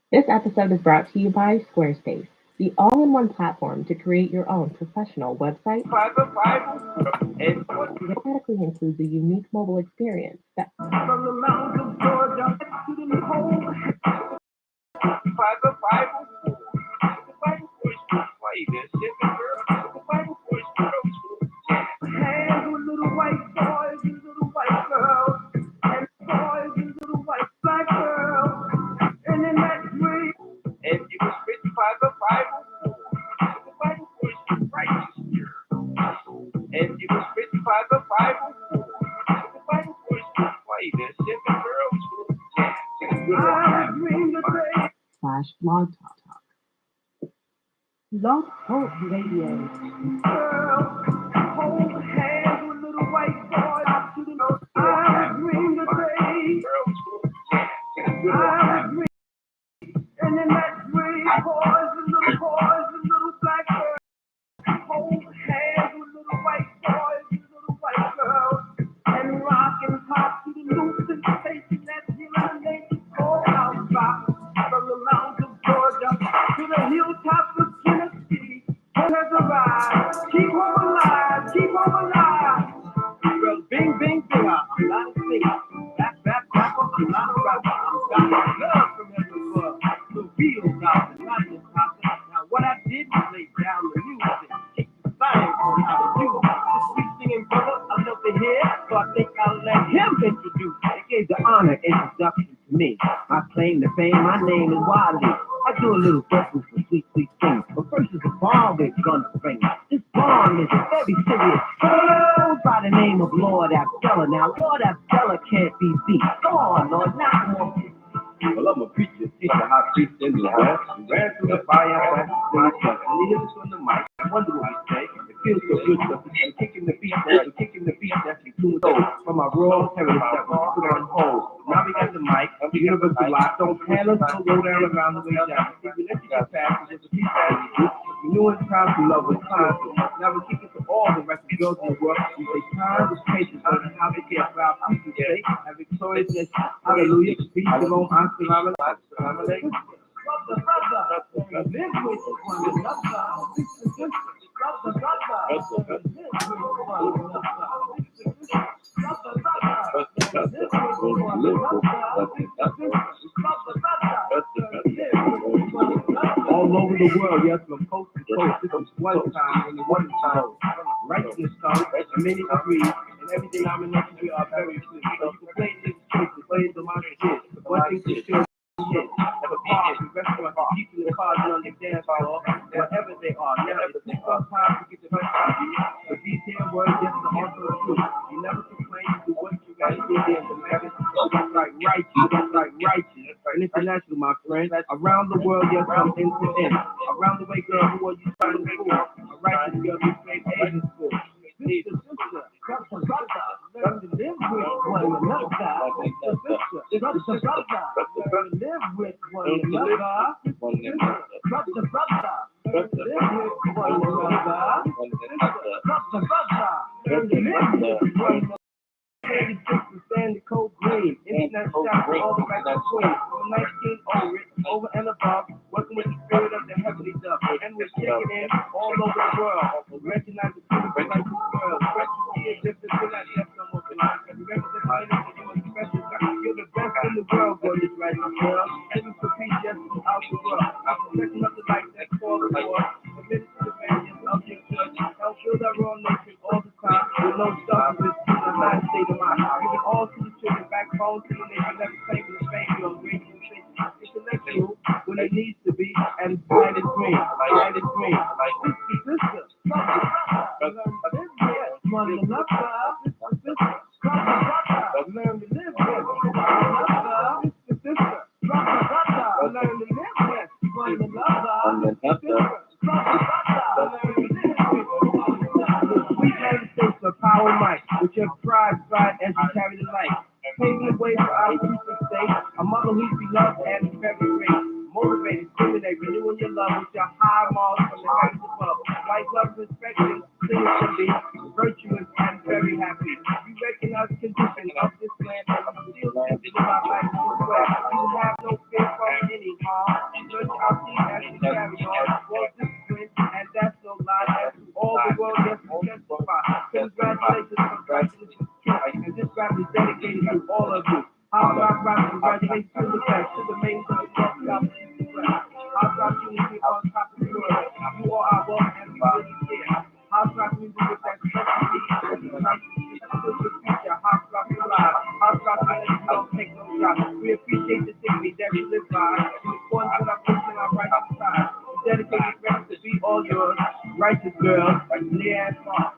This episode is brought to you by Squarespace, the all in one platform to create your own professional website. It automatically includes a unique mobile experience that from the mountains of Georgia to the cold. Hands with little white boys and little white girls, and boys and little white black girls, and in that dream. And it was written by the Bible. The Bible was righteous here. And it was written by the Bible. The Bible was play this. If the girls will I dream the day. Slash blog talk. Blog Talk Radio. Girls, hold hands with little white boys. I dream the day. I dream. And in that dream, boys and little black girls hold hands with little white boys and little white girls and rock and pop to the new sensation that's healing the nation called house rock. From the mountains of Georgia to the hilltops of Tennessee, hope has arrived. Keep hope alive, keep hope alive. Well, bing, bing, bing, I'm not a singer. Back, I'm not a rapper. I'm got love from every club. The real doctor, not just doctor. Now what I did was lay down the music, kick the science on how to do it. The sweet singing brother, I love to hear, so I think I'll let him introduce. They gave the honor introduction to me. I claim the fame, my name is Wiley. I do a little vocals for sweet, sweet things. But first is a bomb we're gonna bring. This bomb is a very serious goes by the name of Lord Abdullah. Now, Lord Abdullah can't be beat. Go on, Lord, not more. Well, I'm a preacher, teacher, how to preach in the West. We ran through the fire, I passed through the chest. And he hit us on the mic. I wonder what we say. It feels so good, so I'm kicking the beat, that's the tune from my raw heritage that was put on hold. Now we got the mic, the universal lock. Don't tell us, don't go down around the way down. If we let you get past it, just a piece of you knew it's time to love was constant. Now we're kicking to all the rest of the girls in the world. We say time is patience, learning how to care for our people today. And victoriousness, hallelujah, peace, shalom, assalamu alaikum. Brother, live with one another. All over the world, yes, from coast to coast. This was one time, and one time, righteousness comes, and many agree, and every denomination we are very free. So you can play this church, play the modern shit, one thing for sure. Shit. At the bars, the restaurants, the people in the cars and on the dance floor, wherever they are. Now, it's the first time to get the best out of you. The detailed word is the also the truth. You never complain, you do what you gotta do there. The marriage, that's like righteous. And international, my friend. Around the world, yes, from end to end. Around the way, girl, who are you trying to fool? A righteous girl, you straight Asian school. Sister, brother, learn to live with one another. Sister, brother, learn to live with one another. Brother, learn to live with one another. Brother, learn to live with one another. Stand the code green, internet shop, all the right to queen. Over 19 over and above, working with the spirit of the heavenly dove. And we're shaking in all over the world. Recognize the beauty of the world. Recognize the difference, we're not just no more blind. Recognize the you are special. You're the best in the world, gorgeous right now, girl. And we compete just throughout the world. Second up the light that's called the Lord. Committed to the vengeance of your church. Help build our own nation all the time. With no selfishness, the last state of mind. Giving all to the children, backbone to the nation, never play with the baby on great things. Intellectual when it needs to be, and bright and green, sister, learn to live with one another. Sister, learn to live with one another. Sister, learn to live with one another. Sister, learn to live with one another. We United States for power and might, with your pride as you carry the light. Paving the way for our future state, a mother who's beloved and very great. Motivated, stimulate, renewing your love with your high marks from the heavens above. White love, respecting, singing to be virtuous and very happy. You recognize the condition of this land and you still live our life to swear. You have no fear from any harm. west to the main to the north, south, east, and west. House rock unity on top of the world. You are our wealth and we really care. House rock music with that special beat. Still the future. House rock is alive. House rock unity don't take no job. We appreciate the dignity that we live by. In accordance with our pushing our righteous side. We dedicate this record to be all yours. Righteous girl, near and far.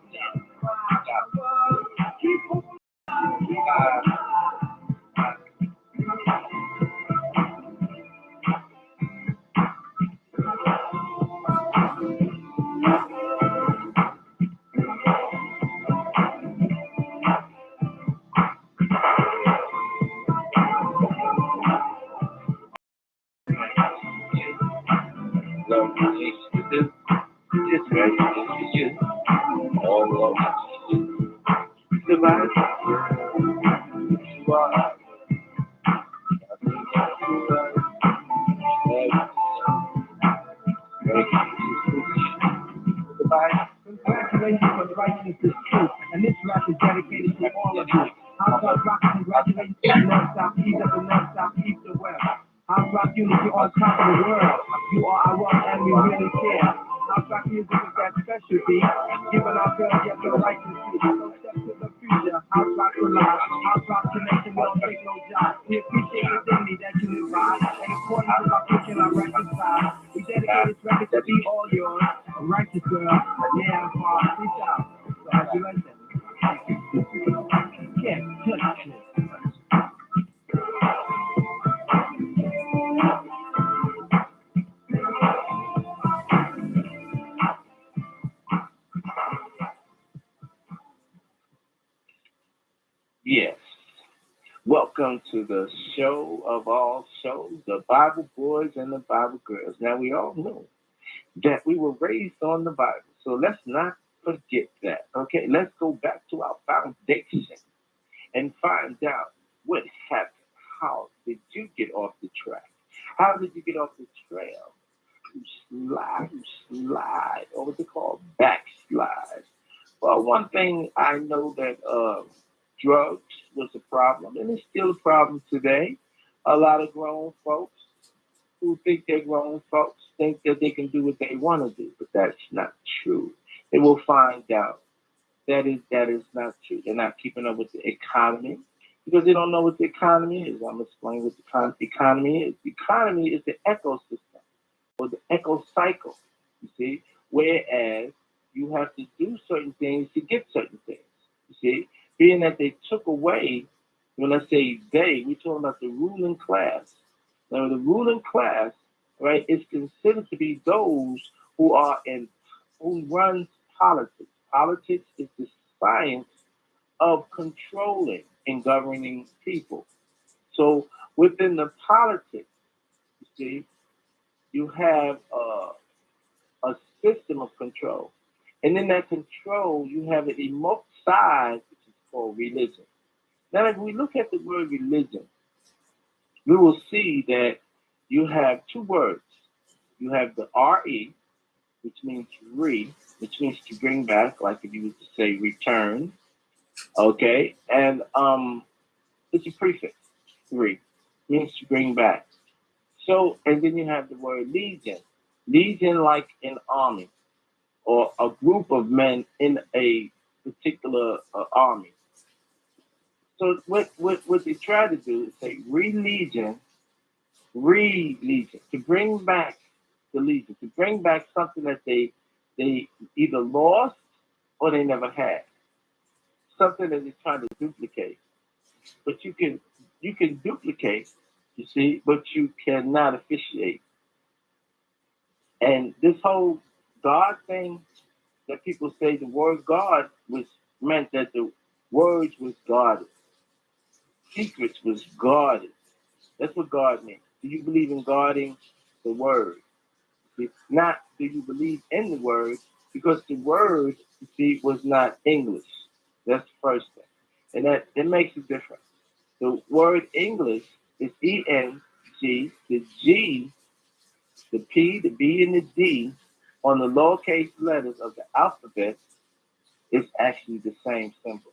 Keep moving. Love is to do. Just right to you. All love to you. Divine. You are. Congratulations on righteousness is true, and this rap is dedicated to all of you. House Rock Rock, congratulations to the north, south, east, up the north, south, east, and west. House Rock unity on top of the world. You are our wealth, and we really care. House Rock music is that special beat, giving our girls yet the right to see. So step to the future. House Rock alive. House Rock connection, we don't take no job. We appreciate the dignity that you live by, and according to our pushing our righteous side, we dedicate this record to be all yours. A righteous girl, yeah, I'm far. Reach out. So how'd you like that? Can't touch it. Yes. Welcome to the show of all shows, the Bible Boys and the Bible Girls. Now, we all know that we were raised on the Bible, so let's not forget that, okay? Let's go back to our foundation and find out what happened. How did you get off the track? How did you get off the trail? You slide, or what's it called? Backslide. Well, one thing I know that drugs was a problem, and it's still a problem today. A lot of grown folks who think they're grown folks think that they can do what they want to do, but that's not true. They will find out that is not true. They're not keeping up with the economy because they don't know what the economy is. I'm explaining what the economy is. The economy is the ecosystem or the eco cycle, you see, whereas you have to do certain things to get certain things, you see. Being that they took away, when I say they, we're talking about the ruling class. Now, the ruling class, right, is considered to be those who runs politics. Politics is the science of controlling and governing people. So within the politics, you see, you have a system of control. And in that control, you have an emote side, which is called religion. Now, if we look at the word religion, we will see that you have two words. You have the re, which means which means to bring back, like if you were to say return, okay? And it's a prefix, re, means to bring back. So, and then you have the word legion. Legion like an army or a group of men in a particular army. So what they try to do is say religion, to bring back the legion, to bring back something that they either lost or they never had. Something that they're trying to duplicate. But you can duplicate, you see, but you cannot officiate. And this whole God thing that people say the word God was meant that the words was guarded. Secrets was guarded. That's what God means. Do you believe in guarding the word? It's not do you believe in the word, because the word, you see, was not English. That's the first thing. And that it makes a difference. The word English is ENG, the G, the P, the B, and the D on the lowercase letters of the alphabet is actually the same symbol.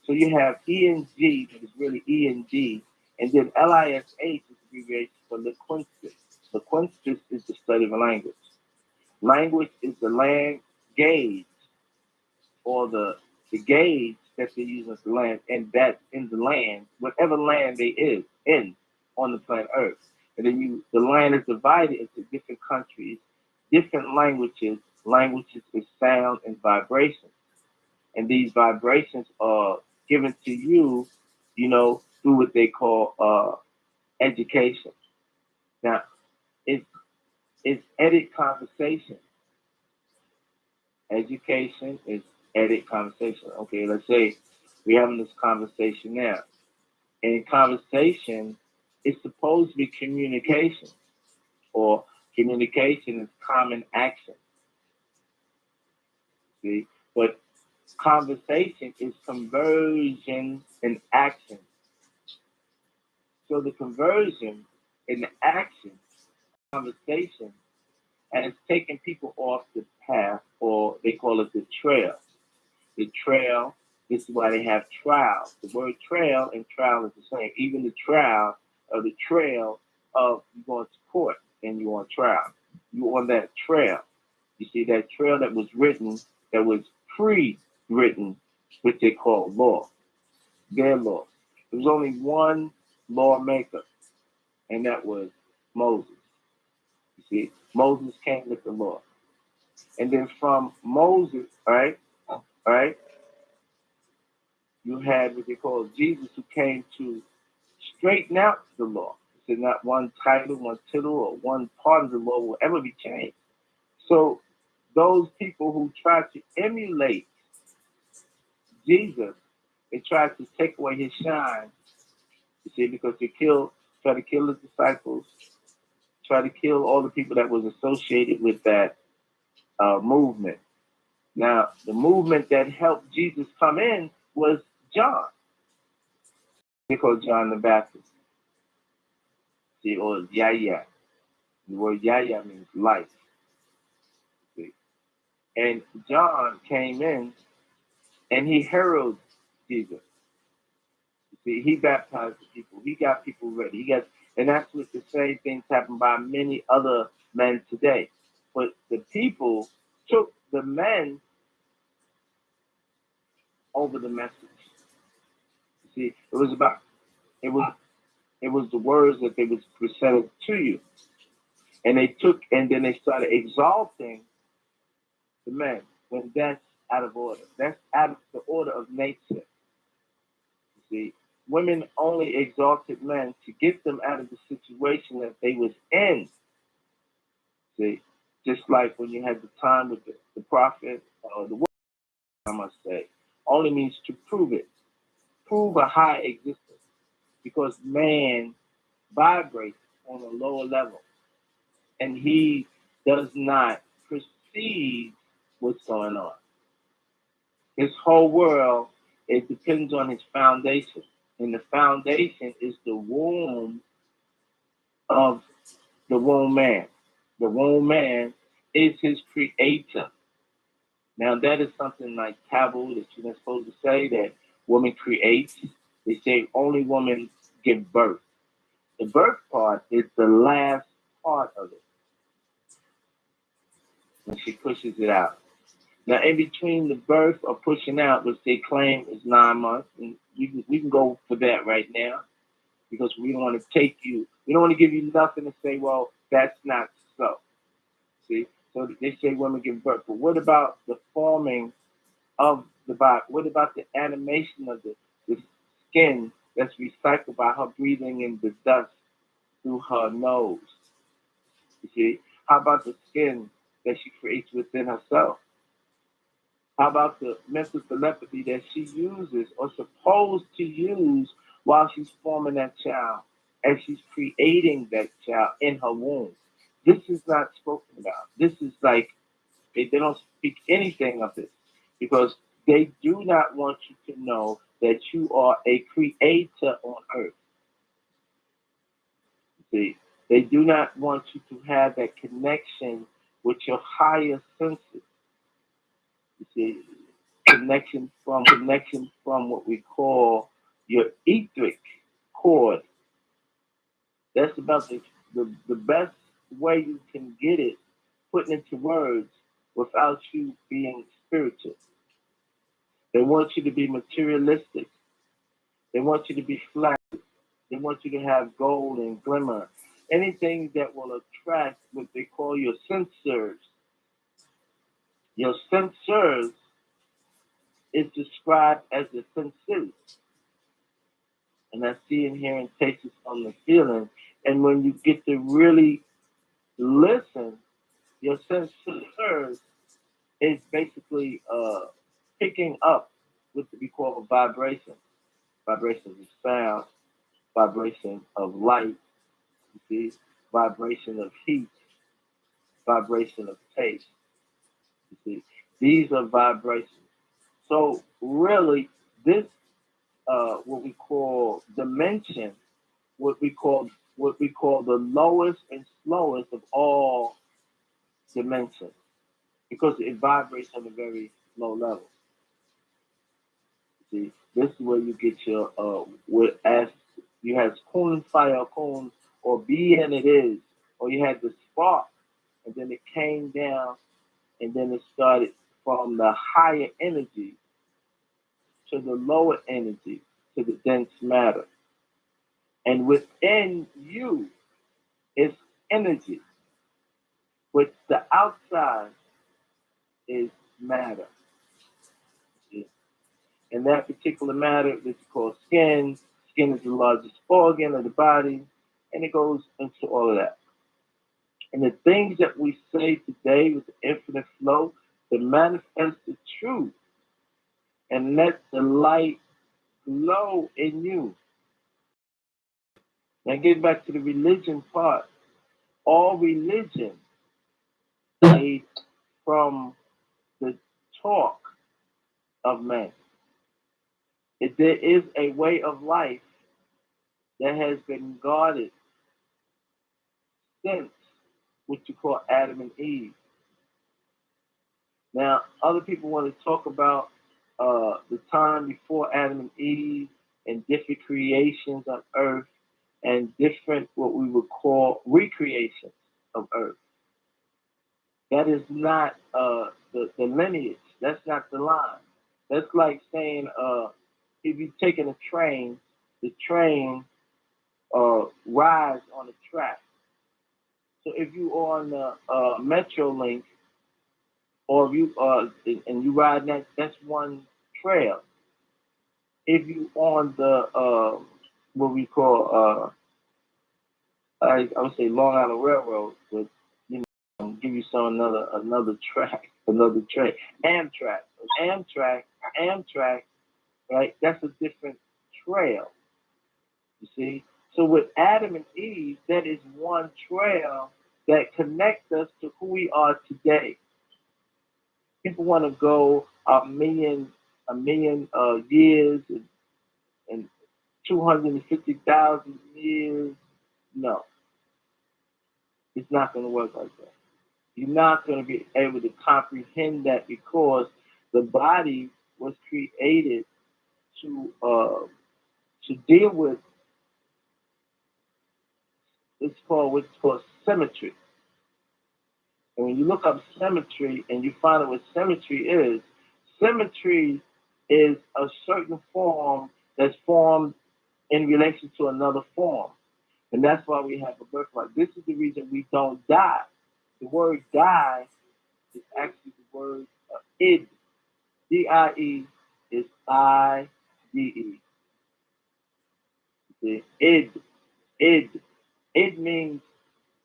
So you have ENG, that is really ENG, and then LISH is abbreviation for linguistics. Linguistics is the study of a language. Language is the land gauge, or the gauge that they use as the land, and that in the land, whatever land they is in on the planet Earth. And then the land is divided into different countries, different languages. Languages is sound and vibration. And these vibrations are given to you, through what they call education. Now, it's edit conversation. Education is edit conversation. Okay, let's say we're having this conversation now. And in conversation, it's supposed to be communication, or communication is common action. See? But conversation is conversion and action. So the conversion and the action, conversation, and it's taking people off the path, or they call it the trail. The trail, this is why they have trials. The word trail and trial is the same. Even the trial, or the trail of you going to court and you on trial. You on that trail. You see that trail that was written, that was pre-written, which they call law, their law. There was only one lawmaker, and that was Moses. You see, Moses came with the law. And then from Moses, right, you had what they call Jesus, who came to straighten out the law. So not one title, one tittle, or one part of the law will ever be changed. So those people who try to emulate Jesus, they try to take away his shine, you see, because they try to kill his disciples, try to kill all the people that was associated with that movement. Now, the movement that helped Jesus come in was John. They call John the Baptist. See, or Yahya. The word Yahya means life. See? And John came in and he heralded Jesus. See, he baptized the people. He got people ready. And that's what the same things happen by many other men today. But the people took the men over the message. See, it was the words that they was presented to you. And then they started exalting the men when that's out of order. That's out of the order of nature. You see, women only exalted men to get them out of the situation that they was in. See, just like when you had the time with the prophet, or the word, I must say, only means to prove it. Prove a high existence. Because man vibrates on a lower level. And he does not perceive what's going on. His whole world, it depends on his foundation. And the foundation is the womb of the womb man. The womb man is his creator. Now that is something like taboo that you're not supposed to say, that woman creates. They say only women give birth. The birth part is the last part of it, when she pushes it out. Now, in between the birth or pushing out, which they claim is 9 months, and we can go for that right now, because we don't want to we don't want to give you nothing to say, well, that's not so. See? So they say women give birth. But what about the forming of the body? What about the animation of the skin that's recycled by her breathing in the dust through her nose? You see? How about the skin that she creates within herself? How about the mental telepathy that she uses, or supposed to use, while she's forming that child, as she's creating that child in her womb? This is not spoken about. This is like, they don't speak anything of this, because they do not want you to know that you are a creator on earth. See, they do not want you to have that connection with your higher senses. You see, connection from what we call your etheric cord. That's about the best way you can get it, putting into words without you being spiritual. They want you to be materialistic. They want you to be flat. They want you to have gold and glimmer. Anything that will attract what they call your sensors. Your sensors is described as the senses. And I see and hear and taste it from the feeling. And when you get to really listen, your sensors is basically picking up what we call a vibration. Vibration of sound, vibration of light, you see, vibration of heat, vibration of taste. You see, these are vibrations. So really, this what we call dimension, what we call the lowest and slowest of all dimensions, because it vibrates on a very low level. See, this is where you get your what as you had kun fire kun or be and it is, or you had the spark, and then it came down, and then it started from the higher energy to the lower energy to the dense matter. And within you is energy, which the outside is matter. See? And that particular matter is called skin. Skin is the largest organ of the body, and it goes into all of that. And the things that we say today with the infinite flow to manifest the truth and let the light glow in you. Now, getting back to the religion part, all religion is from the talk of man. If there is a way of life that has been guarded since what you call Adam and Eve. Now, other people want to talk about the time before Adam and Eve and different creations on earth and different what we would call recreations of earth. That is not the lineage. That's not the line. That's like saying if you're taking a train, the train rides on the track. So if you on the Metro Link, or if you and you ride that's one trail. If you on the what we call I would say Long Island Railroad, but you know, give you some another track, another train. Amtrak, right? That's a different trail. You see? So with Adam and Eve, that is one trail that connects us to who we are today. People want to go a million years and 250,000 years. No, it's not going to work like that. You're not going to be able to comprehend that because the body was created to deal with what's called symmetry. And when you look up symmetry and you find out what symmetry is a certain form that's formed in relation to another form. And that's why we have a birthright. This is the reason we don't die. The word die is actually the word id. D-I-E is I-D-E. See? Id. Id means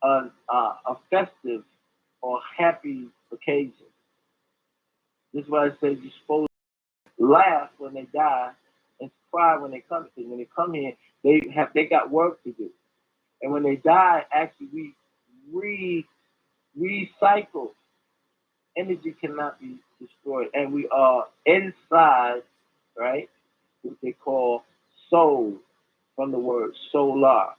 a festive or happy occasion. This is why I say you're supposed to laugh when they die and cry when they come here. When they come here, they got work to do. And when they die, actually we recycle. Energy cannot be destroyed. And we are inside, right? What they call soul, from the word solar.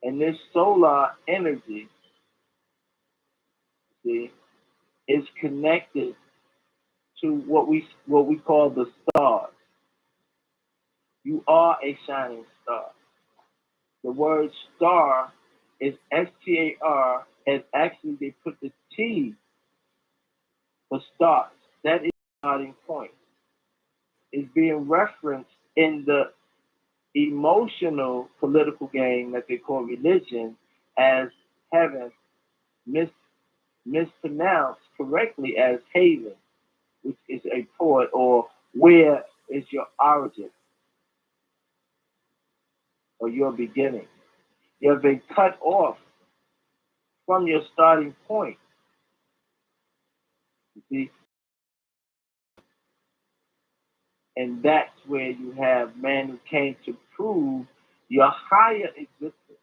And this solar energy, see, is connected to what we call the stars. You are a shining star. The word star is STAR, and actually they put the T for stars. That is the starting point. It's being referenced in the emotional political game that they call religion as heaven, mispronounced correctly as haven, which is a port, or where is your origin or your beginning. You have been cut off from your starting point. You see, and that's where you have man who came to prove your higher existence,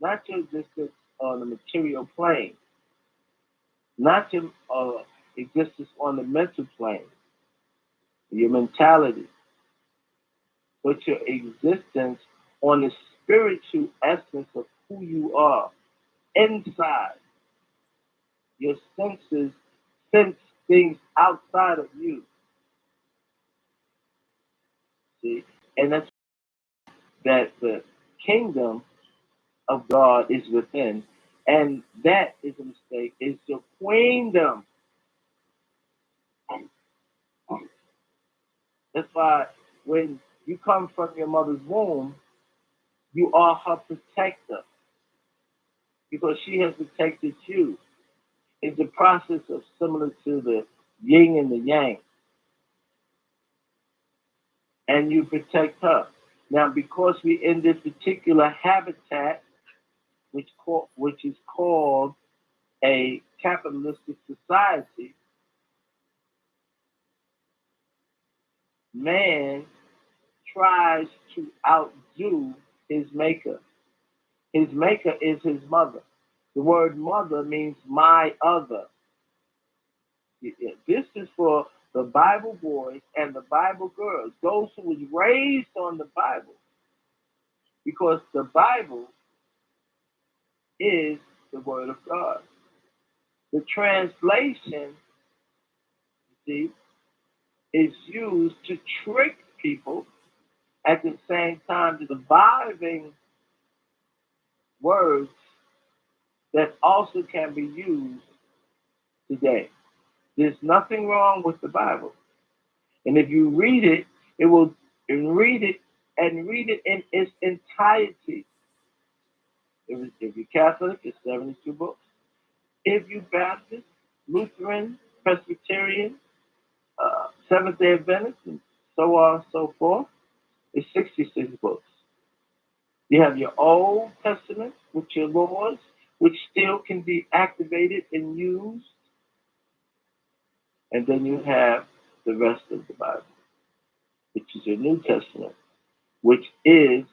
not your existence on the material plane, not your existence on the mental plane, your mentality, but your existence on the spiritual essence of who you are inside. Your senses sense things outside of you. See, and that's that the kingdom of God is within, and that is a mistake. It's your queendom. That's why when you come from your mother's womb, you are her protector because she has protected you. It's a process of similar to the yin and the yang, and you protect her. Now, because we're in this particular habitat, which is called a capitalistic society, man tries to outdo his maker. His maker is his mother. The word mother means my other. This is for the Bible boys and the Bible girls, those who was raised on the Bible, because the Bible is the Word of God. The translation, you see, is used to trick people at the same time surviving words that also can be used today. There's nothing wrong with the Bible. And if you read it, it will read it in its entirety. If you're Catholic, it's 72 books. If you're Baptist, Lutheran, Presbyterian, Seventh Day Adventist, and so on and so forth, it's 66 books. You have your Old Testament with your laws, which still can be activated and used. And then you have the rest of the Bible, which is your New Testament, which is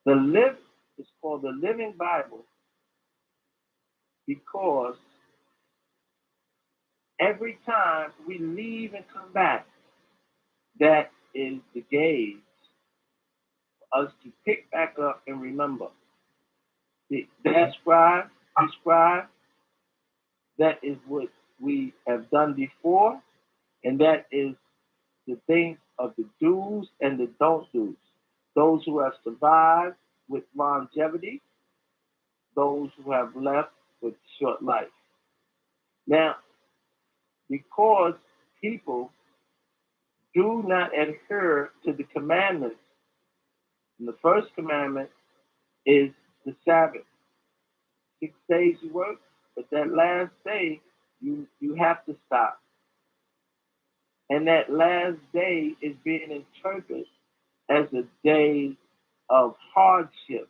it's called the Living Bible because every time we leave and come back, that is the gauge for us to pick back up and remember. That prescribe, that is what we have done before, and that is the things of the do's and the don't do's. Those who have survived with longevity, those who have left with short life. Now, because people do not adhere to the commandments, and the first commandment is the Sabbath. 6 days you work, but that last day you have to stop. And that last day is being interpreted as a day of hardship,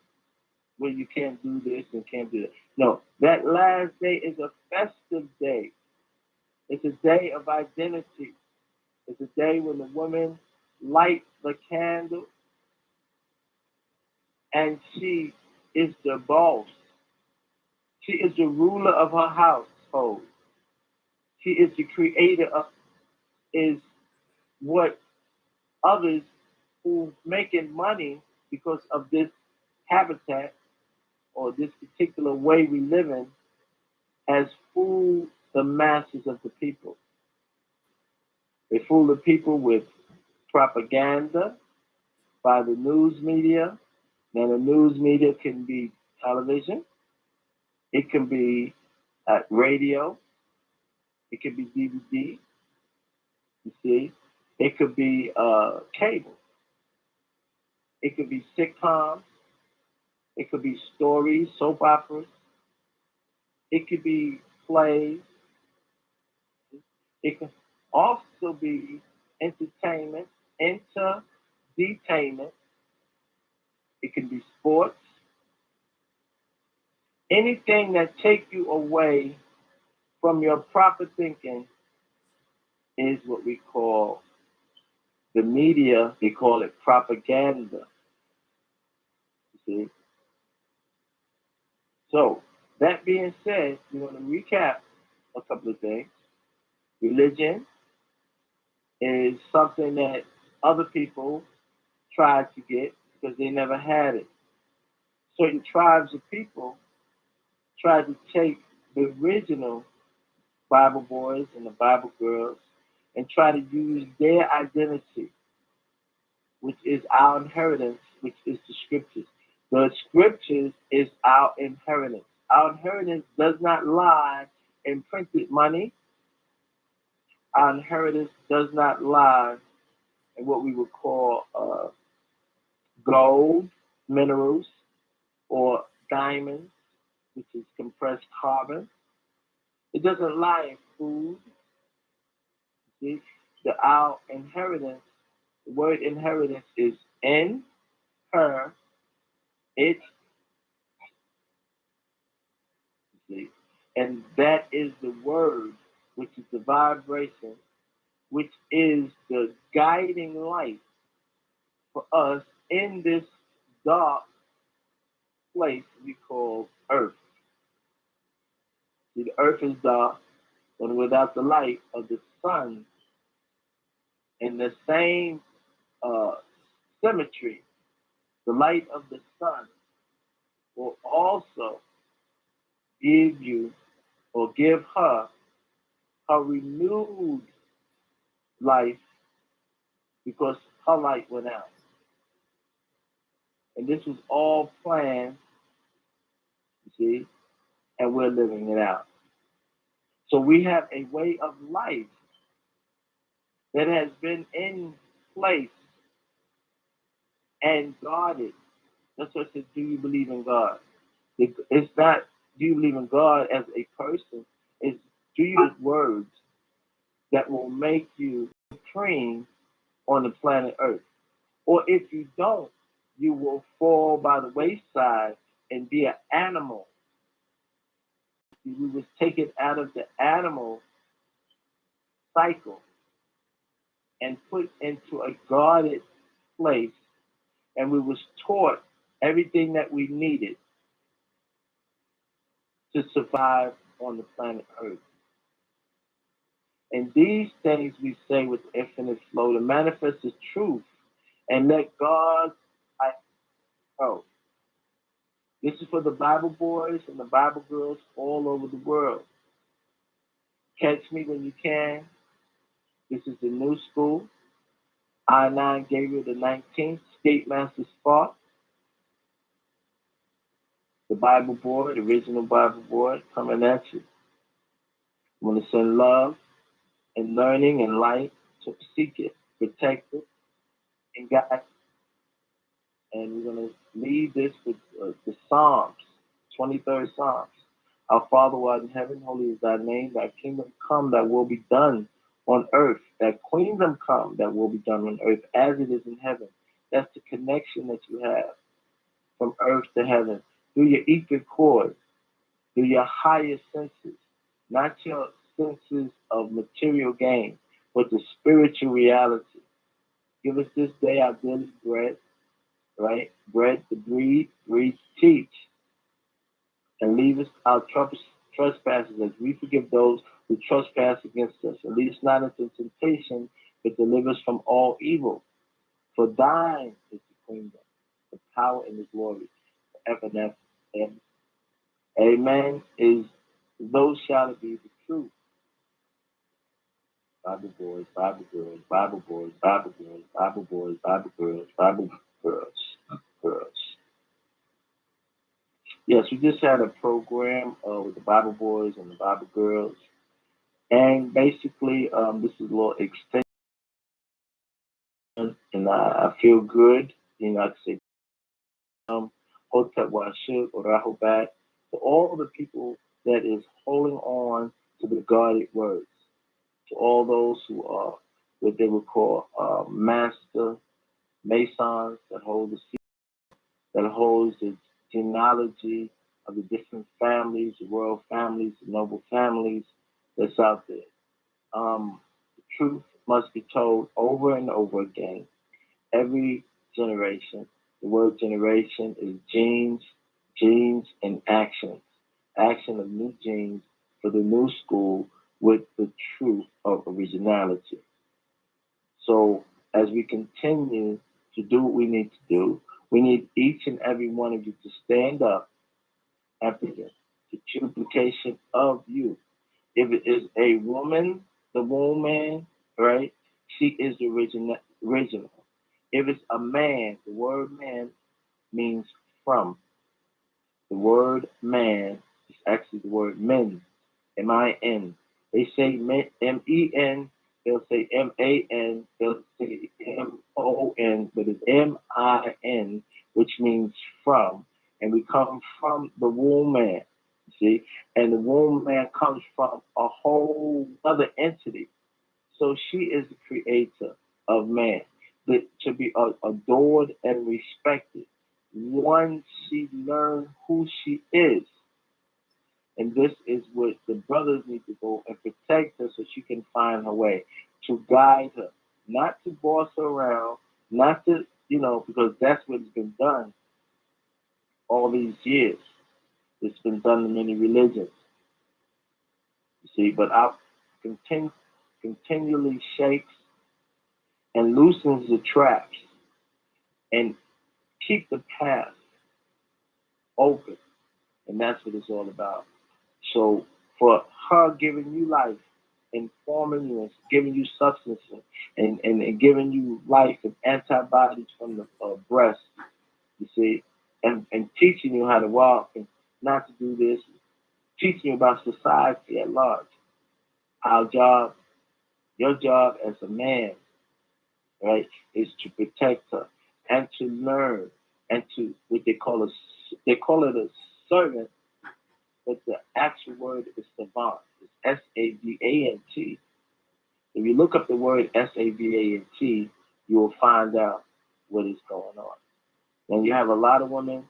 where you can't do this and can't do that. No, that last day is a festive day. It's a day of identity. It's a day when the woman lights the candle and she is the boss. She is the ruler of her household. She is the creator of is what others who making money because of this habitat or this particular way we live in has fooled the masses of the people. They fool the people with propaganda by the news media. Now, the news media can be television, it can be radio, it could be DVD, you see, it could be cable, it could be sitcoms, it could be stories, soap operas, it could be plays, it can also be entertainment, entertainment, it can be sports, anything that take you away from your proper thinking is what we call the media. They call it propaganda. You see? So that being said, we want to recap a couple of things. Religion is something that other people tried to get because they never had it. Certain tribes of people tried to take the original Bible boys and the Bible girls and try to use their identity, which is our inheritance, which is the scriptures. The scriptures is our inheritance. Our inheritance does not lie in printed money. Our inheritance does not lie in what we would call gold, minerals, or diamonds, which is compressed carbon. It doesn't lie in food. See? Our inheritance, the word inheritance is in, her, it, see? And that is the word, which is the vibration, which is the guiding light for us in this dark place we call earth. See, the earth is dark, but without the light of the sun and the same uh, symmetry, the light of the sun will also give you or give her a renewed life because her light went out. And this was all planned, you see, and we're living it out. So we have a way of life that has been in place and guarded. That's what it says, do you believe in God? It's not, do you believe in God as a person? It's, do you use words that will make you supreme on the planet Earth? Or if you don't, you will fall by the wayside and be an animal. We was taken out of the animal cycle and put into a guarded place, and we was taught everything that we needed to survive on the planet Earth. And these things we say with infinite flow to manifest the truth and let God oh. This is for the Bible boys and the Bible girls all over the world. Catch me when you can. This is the new school. I-9 Gabriel the 19th, Skate Master Spark, the Bible board, the original Bible board, coming at you. I want to send love and learning and light to seek it, protect it, and guide. And we're going to lead this with the Psalms, 23rd Psalms. Our Father who art in heaven, holy is thy name. Thy kingdom come, thy will be done on earth. Thy kingdom come, thy will be done on earth as it is in heaven. That's the connection that you have from earth to heaven through your etheric cord, through your higher senses, not your senses of material gain, but the spiritual reality. Give us this day our daily bread, right? Bread to breathe, breathe to teach. And leave us our trespasses as we forgive those who trespass against us. And lead us not into temptation, but deliver us from all evil. For thine is the kingdom, the power, and the glory, forever and ever. And amen is those shall be the truth. Bible boys, Bible girls, Bible boys, Bible girls, Bible boys, Bible girls, Bible girls, girls. Yes, we just had a program with the Bible boys and the Bible girls, and basically, this is a little extension, and I feel good. You know, I can say Hotep Washuk or Rahobat to all the people that is holding on to the guarded words, to all those who are what they would call master masons that hold the that holds the genealogy of the different families, the royal families, the noble families that's out there. The truth must be told over and over again. Every generation, the word generation is genes, genes, and actions. Action of new genes for the new school with the truth of originality. So as we continue to do what we need to do, we need each and every one of you to stand up and present the duplication of you. If it is a woman, the woman, right? She is the original. If it's a man, the word man means from. The word man is actually the word men. M-I-N. They say M-E-N, they'll say M-A-N, they'll say M-O-N, but it's M-I-N, which means from. And we come from the womb man, see? And the womb man comes from a whole other entity. So she is the creator of man, that to be adored and respected. Once she learns who she is, and this is what the brothers need to go and protect her so she can find her way, to guide her, not to boss her around, not to, because that's what's been done all these years. It's been done in many religions, you see, but our continually shakes and loosens the traps and keep the path open. And that's what it's all about. So for her giving you life, informing you and giving you substance and giving you life and antibodies from the breast, you see, and teaching you how to walk and not to do this, teaching you about society at large. Our job, your job as a man, right, is to protect her and to learn and to what they call it a servant, but the actual word is savant. It's S-A-V-A-N-T. If you look up the word S-A-V-A-N-T, you will find out what is going on. And you have a lot of women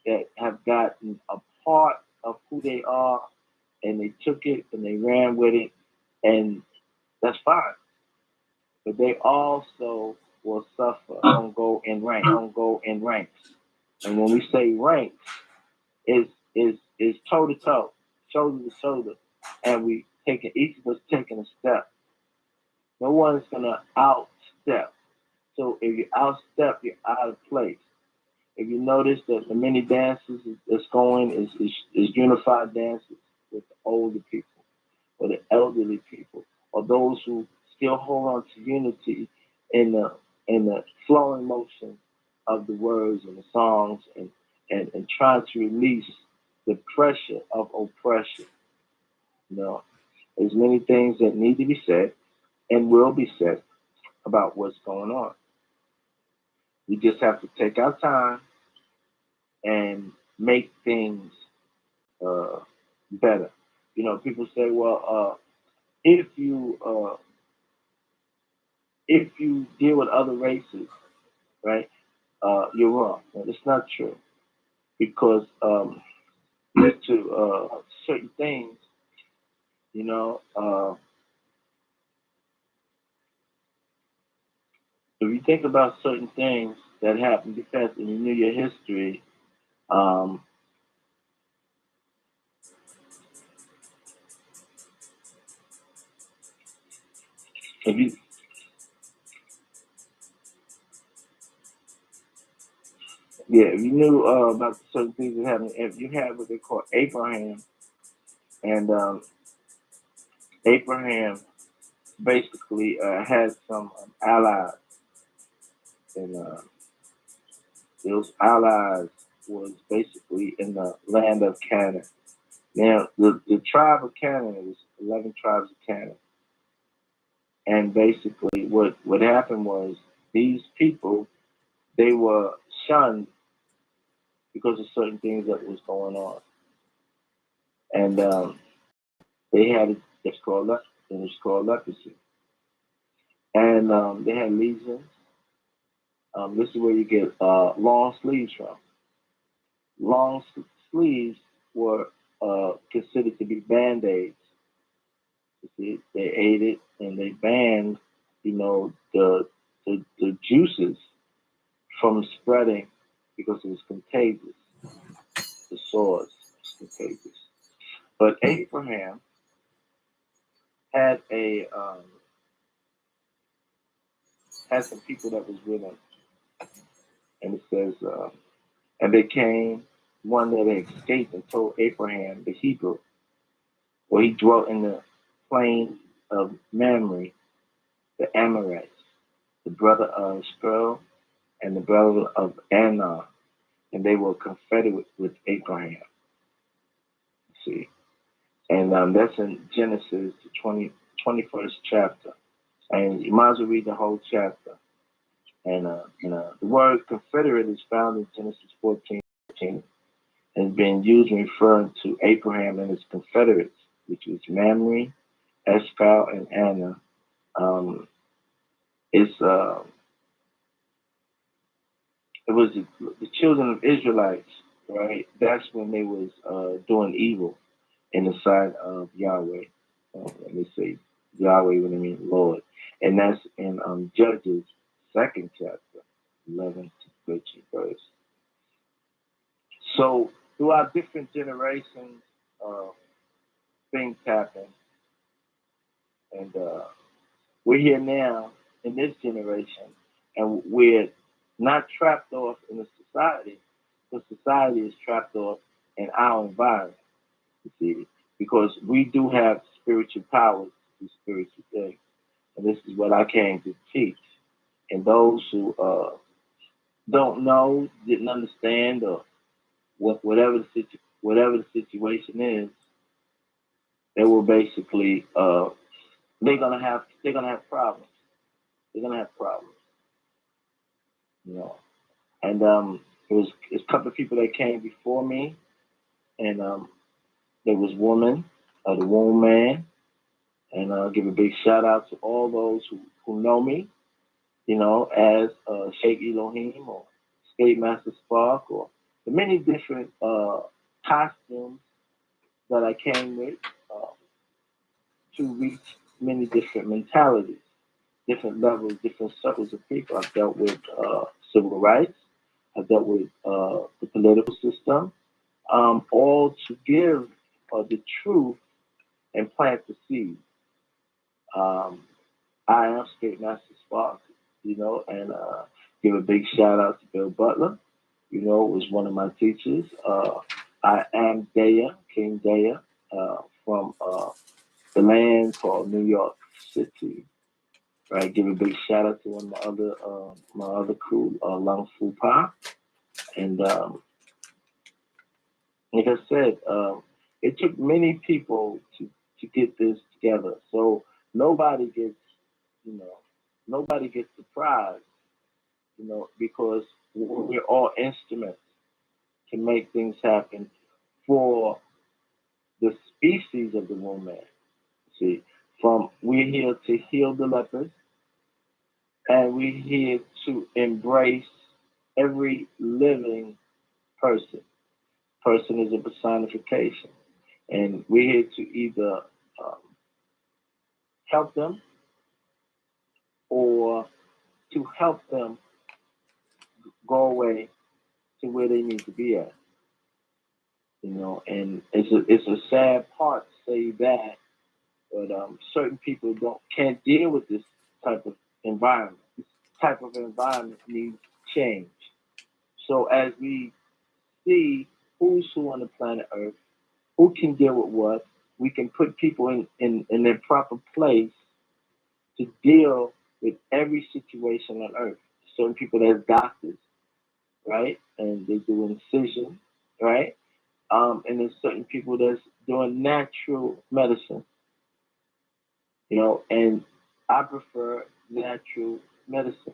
that have gotten a part of who they are, and they took it and they ran with it, and that's fine. But they also will suffer on go in ranks. And when we say ranks, is toe to toe, shoulder to shoulder, and we taking each of us taking a step. No one's gonna outstep. So if you outstep, you're out of place. If you notice that the many dances that's going is unified dances with the older people or the elderly people or those who still hold on to unity in the flowing motion of the words and the songs and trying to release the pressure of oppression. You know, there's many things that need to be said and will be said about what's going on. We just have to take our time and make things uh, better. People say, well, if you deal with other races, right, you're wrong. Well, it's not true because to certain things, you know, uh, if you think about certain things that happened because and you knew your history, um, if you if you knew about certain things that happened, if you had what they call Abraham, and Abraham basically had some allies, and those allies was basically in the land of Canaan. Now, the tribe of Canaan, it was 11 tribes of Canaan. And basically what happened was these people, they were shunned because of certain things that was going on. And they had it's called leprosy. And they had lesions. This is where you get long sleeves from. Long sleeves were considered to be band-aids. You see, they ate it and they banned, the juices from spreading because it was contagious. The sores was contagious. But Abraham had had some people that was with him, and it says, and they came, one that had escaped and told Abraham the Hebrew, where he dwelt in the plain of Mamre, the Amorites, the brother of Shpeal and the brother of Aner, and they were confederate with Abraham. See, and that's in Genesis, the 21st chapter, and you might as well read the whole chapter. And the word confederate is found in Genesis 14, and has been used referring to Abraham and his confederates, which was Mamre, Shpeal, and Aner. It was the children of Israelites, right? That's when they was doing evil in the sight of Yahweh. Let me say Yahweh when I mean Lord. And that's in Judges 2nd chapter, 11 to 13 verse. So throughout different generations, things happen. And we're here now in this generation, and we're not trapped off in a society, but society is trapped off in our environment, you see, because we do have spiritual powers to do spiritual things. And this is what I came to teach. And those who don't know, didn't understand, or whatever the situation is, they will basically they're gonna have problems. They're gonna have problems, And it's a couple of people that came before me, and there was woman, the womb man, and I'll give a big shout out to all those who know me, as Sheikh Elohim or State Master Spark, or the many different costumes that I came with to reach many different mentalities, different levels, different circles of people. I've dealt with civil rights. I've dealt with the political system, all to give the truth and plant the seed. I am State Master Spark, and give a big shout out to Bill Butler, was one of my teachers. I am Deya, King Deya, from the land called New York City. Right, give a big shout out to one of my other crew, Lang Fu Pa, and like I said, it took many people to get this together. So nobody gets surprised, because we're all instruments to make things happen for the species of the woman. See, we're here to heal the lepers, and we're here to embrace every living person. Person is a personification, and we're here to either help them or to help them go away to where they need to be at. And it's a sad part to say that, but certain people can't deal with this type of environment. This type of environment needs change. So as we see who's who on the planet Earth, who can deal with what, we can put people in their proper place to deal with every situation on Earth. Certain people as doctors, right? And they do incision, right? And there's certain people that's doing natural medicine, and I prefer natural medicine.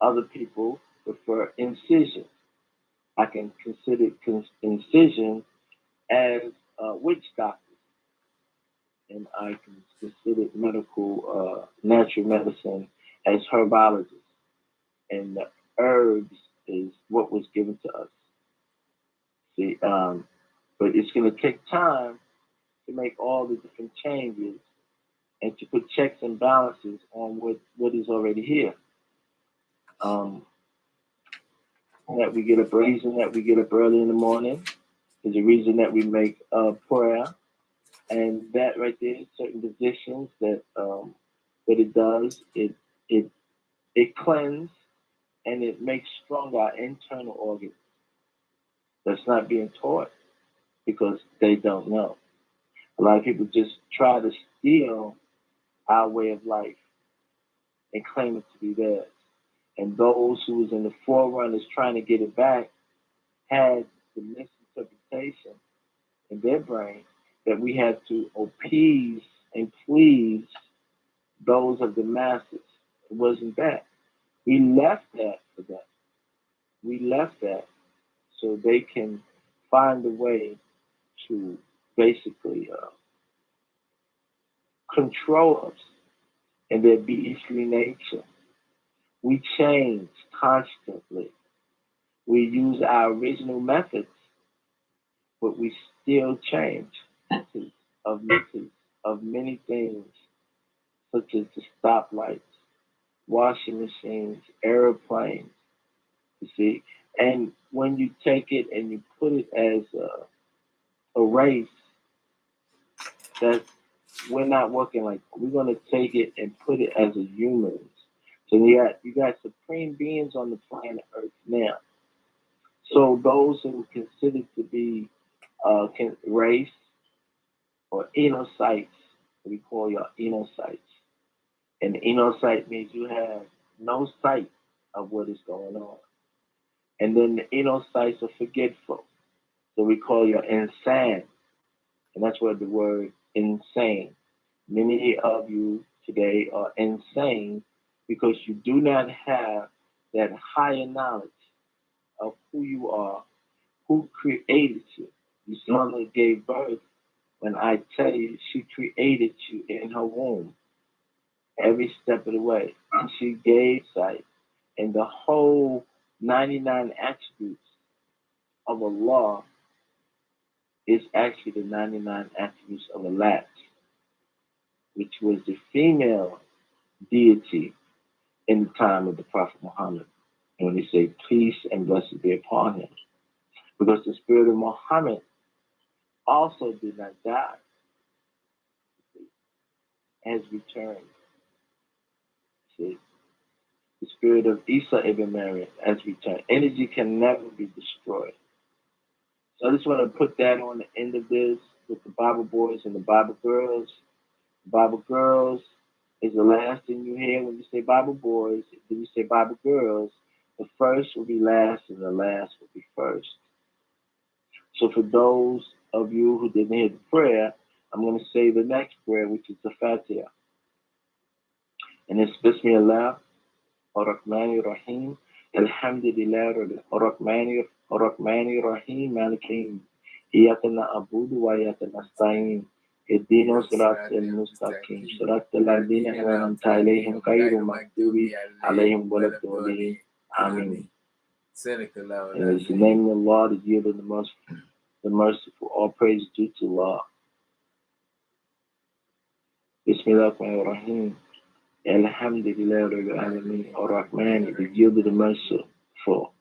Other people prefer incision. I can consider incision as witch doctors, and I can consider natural medicine as herbologists. And the herbs is what was given to us. See, but it's going to take time to make all the different changes and to put checks and balances on what is already here. Um, that we get up reason that we get up early in the morning is the reason that we make prayer, and that right there, certain positions that what it does, it it cleanses and it makes strong our internal organs. That's not being taught because they don't know. A lot of people just try to steal our way of life and claim it to be theirs. And those who was in the forerunners trying to get it back had the misinterpretation in their brain that we had to appease and please those of the masses. It wasn't that. We left that for them. We left that so they can find a way to basically control us in their beastly nature. We change constantly. We use our original methods, but we still change methods of many things, such as the stoplights, washing machines, airplanes, you see. And when you take it and you put it as a race, that we're not working like that. We're going to take it and put it as a human. So you got supreme beings on the planet Earth now. So those who are considered to be race or enocytes, we call your enocytes. And enocyte means you have no sight of what is going on. And then the enocytes are forgetful. So we call you insane. And that's where the word insane. Many of you today are insane because you do not have that higher knowledge of who you are, who created you. Your mother gave birth when I tell you she created you in her womb every step of the way. And she gave sight. And the whole 99 attributes of Allah is actually the 99 attributes of Allah, which was the female deity in the time of the Prophet Muhammad. And when they say peace and blessings be upon him. Because the spirit of Muhammad also did not die, has returned. See, the spirit of Isa ibn Maryam has returned. Energy can never be destroyed. So I just want to put that on the end of this with the Bible boys and the Bible girls. The Bible girls is the last thing you hear when you say Bible boys. When you say Bible girls, the first will be last and the last will be first. So for those of you who didn't hear the prayer, I'm going to say the next prayer, which is the Fatiha. And it's Bismillah ar-Rahman ar-Rahim. Alhamdulillah ar-Rahman ar-Rahim. Malikim. Iyaka na'budu wa iyaka nasta'in. اهدنا الصراط المستقيم صراط الذين أنعمت عليهم غير المغضوب عليهم ولا الضالين آمين. And it's the name of Allah, the yield of the merciful, all praise due to Allah. Bismillahirrahmanirrahim. Alhamdulillah Rabbil Alameen. Ar-Rahman, the yield of the merciful.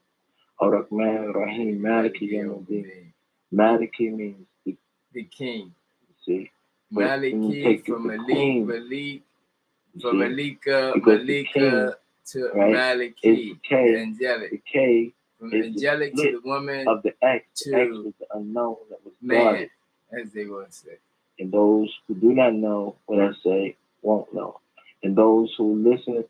Ar-Rahman Ar-Rahim. Maliki Yawmuddin. Maliki means the king. See? Maliki from Malik, from Malika to right, Maliki, the angelic. The K from angelic to the woman of the X. to The X is the unknown that was man, guarded. as they will say. And those who do not know what I say won't know. And those who listen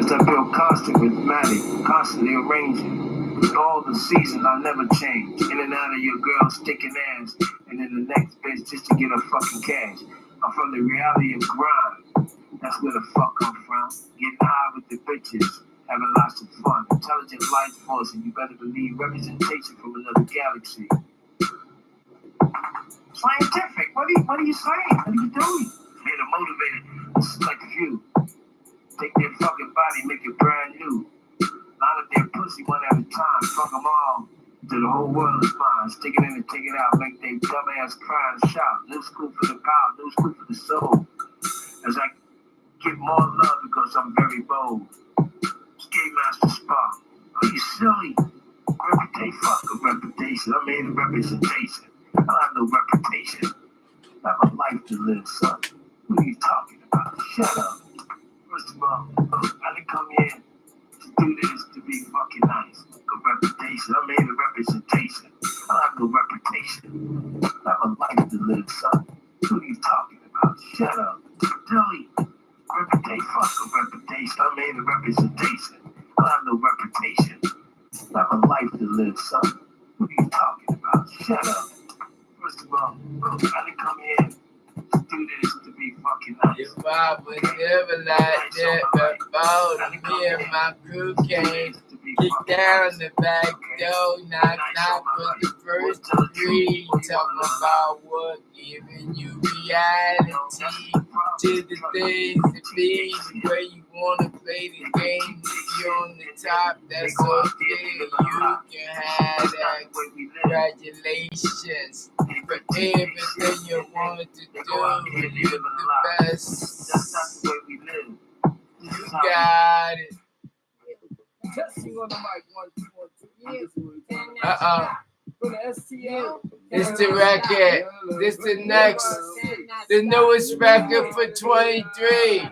Cause I feel constant rhythmatic, constantly arranging. With all the seasons, I never change. In and out of your girl sticking ass, and then the next bitch just to get her fucking cash. I'm from the reality of grind. That's where the fuck I'm from. Getting high with the bitches, having lots of fun. Intelligent life force, and you better believe representation from another galaxy. Scientific. What are you saying? What are you doing? Here to motivate it. This is like a few. Take their fucking body, make it brand new. Line up their pussy one at a time. Fuck them all. Till the whole world is mine. Stick it in and take it out. Make they dumbass cry and shout. New school for the power. New school for the soul. As I get more love because I'm very bold. Skate Master Spark. Are you silly? Reputation. Fuck a reputation. I made a representation. I don't have no reputation. I have a life to live, son. What are you talking about? Shut up. First of all, I didn't come here to do this to be fucking nice. A reputation. I made a representation. I don't have no reputation. I have a life to live, son. What are you talking about? Shut up. Dilly. Reputation. Fuck a reputation. I made a representation. I don't have no reputation. I have a life to live, son. What are you talking about? Shut up. First of all, I didn't come here to do this to be fucking nice. If I was never like that before, me and my crew came, kick down the back door, knock was the first degree, talking about what giving you reality to the things to be, where you want to play the game. If you're on the top, that's okay, you can have that. Congratulations for everything you wanted to do. You're the best. You got it. Testing on the mic, 1, 2, 1, 2. For the STL. It's the record. This the newest record for 23.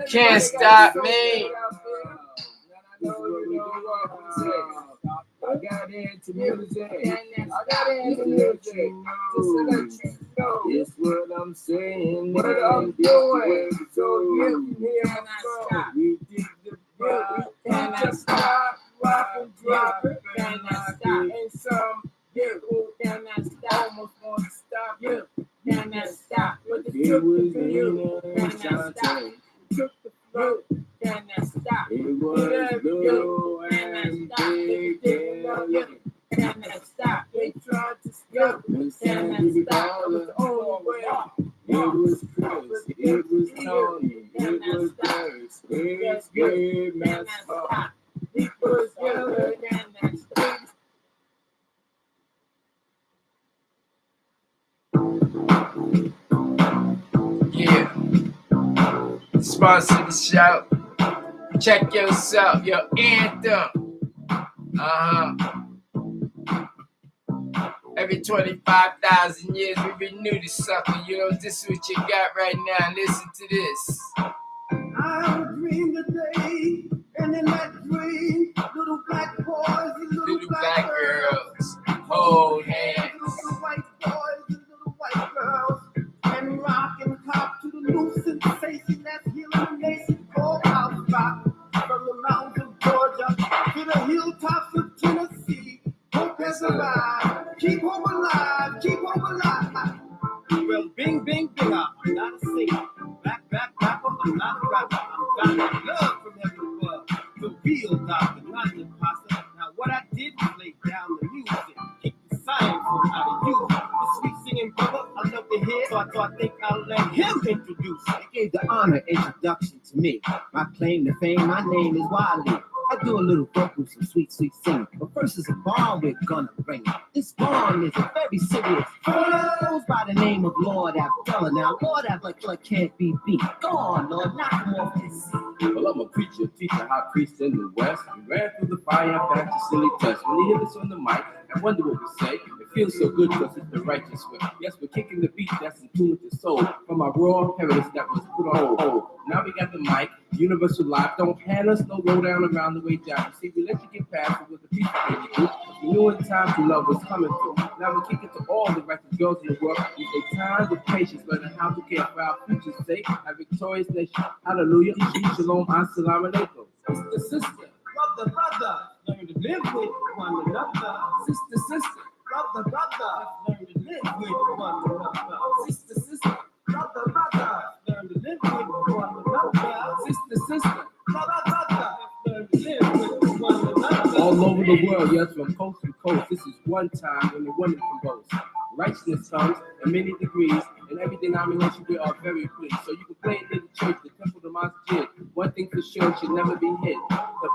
Can't stop me. I got into music. Just to let you know. It's what I'm saying. What I'm doing. So you can hear my song. We dig the vibe. We cannot stop. Rock and drop it. Cannot stop. And some you cannot stop. Almost want to stop. You cannot stop. But the truth is you cannot stop. Took the flow. Cannot stop. It was low and big. Cannot stop. They tried to stop. Cannot stop. It was the only way. It was Chris. It was Tony. It was Dirks. It was good. Cannot stop. It was good. Cannot stop. Yeah. Sponsor the show. Check yourself, your anthem. Every 25,000 years we renew this sucker. You know, this is what you got right now. Listen to this. I dreamed the day, and in that dream, little black boys and Little black girls hold hands. little white boys and little white girls, and rock and pop to the new sensation that's healing the nation called house rock. From the mountains of Georgia to the hilltops of Tennessee, hope is alive. Keep hope alive. Keep hope alive. Well, bing, bing, bing, I'm not a singer. Back, rapper, I'm not a rapper. I'm got love from heaven above. The real doctor, not the imposter. Now, what I did was lay down the music, keep the science on how to use it. The sweet singing brother, I love to hear, so I think I'll let him introduce it. They gave the honor introduction to me. My claim to fame, my name is Wiley. I do a little vocal, some sweet, sweet singing. But first is a bomb we're gonna bring it. This bomb is a very serious. Goes by the name of Lord Abdullah. Now, Lord Abdullah can't be beat. Go on, Lord, knock him off this. Well, I'm a preacher, teacher, high priest in the West. We ran through the fire, back to silly touch. When you hear this on the mic, I wonder what we say. It feels so good because it's the righteous way. Yes, we're kicking the beat that's in tune with the soul. From our raw heritage that was put on hold. Now we got the mic, universal life. Don't hand us no low down around the way down. See, we let you get past it with the people. We knew in time to love what's coming through. Now we kick it to all the righteous girls in the world. We take time with patience, learning how to care for our future's sake. A victorious nation. Hallelujah. Shalom. Assalamu alaikum. Sister, sister, brother, brother, learn to live with one another. Sister, sister, brother, brother, learn to live with one another. Sister, sister, brother, brother, learn to live with one another. Sister, sister, brother, brother, learn to live with one another. All over the world, yes, from coast to coast. This is one time when the woman can boast. Righteousness comes in many degrees, and every denomination we are very pleased. So you can play it in the church, the temple, the masjid. One thing for sure should never be hid. The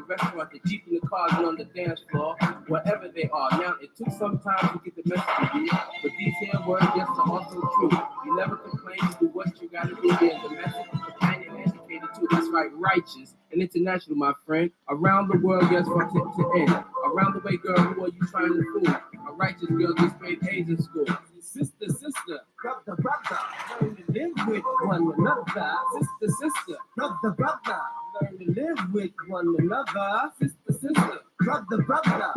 restaurant, the jeep, in the cars, and on the dance floor, wherever they are. Now, it took some time to get the message to you, but these here words just are also true. You never complain to do what you gotta do. There's a message, companion, educated too. That's right, righteous and international, my friend. Around the world, yes, from tip to end. Around the way, girl, who are you trying to fool? A righteous girl gets grade A's in school. Sister, sister, brother, brother, learn to live with one another. Sister, sister, brother, brother, learn to live with one another. Sister, sister, brother, brother,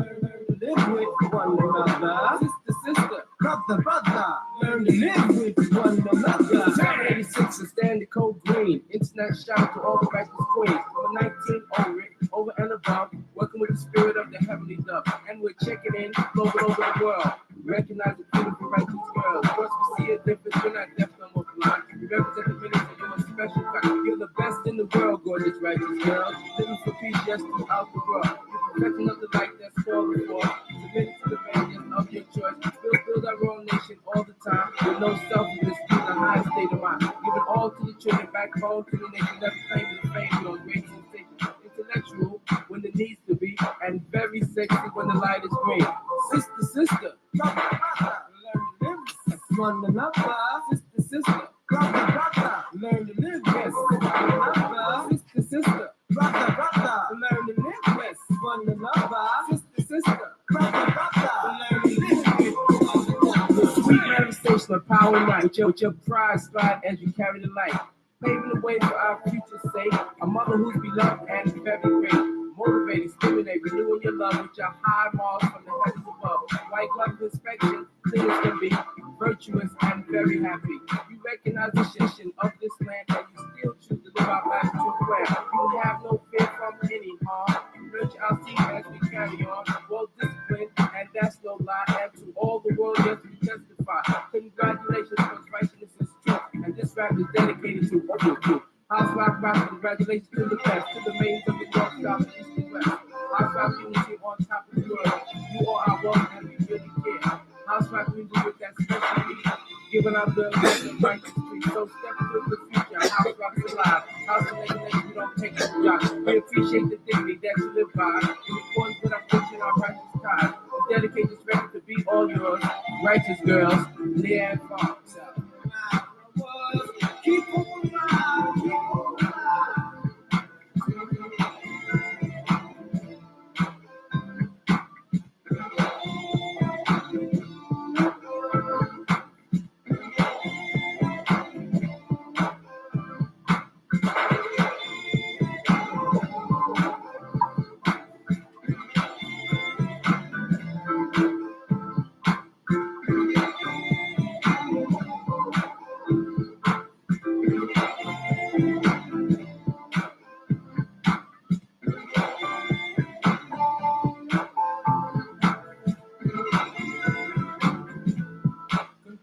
learn to live with one another. Sister, sister, brother, brother, learn to live with one another. 86 is standing code green. Internet shout out to all the righteous queens. Number 19 over and above, working with the spirit of the heavenly dove. And we're checking in all over the world. Recognize the beautiful righteous girls. First we see a difference, we're not deaf, no more blind. We represent the ministry, you're a special kind. You're the best in the world, gorgeous righteous girls. Living for peace just throughout the world. You're perfecting of the light that's falling for. Submitting to the man just of your choice. We'll build our own nation all the time. With no selfishness, in the highest state of mind. Giving all to the children, back home to the nation. Never claiming the fame, we don't great sensation. Intellectual when it needs to be, and very sexy when the light is green. Sister, sister, brother, brother, learn to live with one another. Sister, sister, brother, brother, learn to live with one another. Sister, sister, brother, brother, learn to live with one another. Sister, sister, brother, brother, learn to live with one another. The sweet manifestation of power and light, with your pride slide as you carry the light. Paving the way for our future's sake, a mother who's beloved and very great. Motivating, stimulating, renewing your love with your high marks from the heavens above. White glove inspection, clean as can be, virtuous and very happy. You recognize the mission of this land and you still choose to live our lives too well. You have no fear from any harm. Nurture our seed as we carry on. Well disciplined, and that's no lie. And to all the world, yes, we testify. Congratulations, because righteousness is true. And this rap is dedicated to what you do. House rock rap, congratulations to the best, to the maidens of the north, south, east, and west. House rock unity on top of the world. You are our wealth and we really care. House rock music with that special beat, giving our girls the right street. So step into the future, house rock's alive. House of nation, we don't take no job. We appreciate the dignity that you live by. In accordance with our preaching, our righteous ties. We dedicate this record to be all yours. Righteous girls, Leah and Fox. Keep on alive, keep on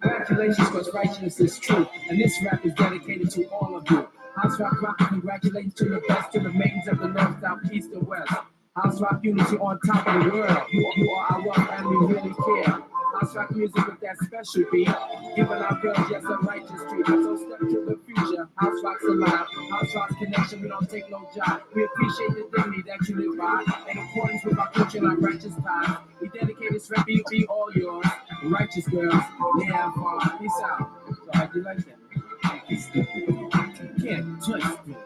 Congratulations, because righteousness is true. And this rap is dedicated to all of you. House rock rock, congratulations to the best, to the maidens of the north, south, east, and west. House rock unity on top of the world. You are our wealth and we really care. House rock music with that special beat, giving our girls just a righteous treat. So step to the future, house rock's alive. House rock's connection, we don't take no job. We appreciate the dignity that you live by. In accordance with our culture and our righteous ties, we dedicate this rap, be all yours. Righteous girls, yeah, far. Peace out. So how'd you like that? You can't touch this.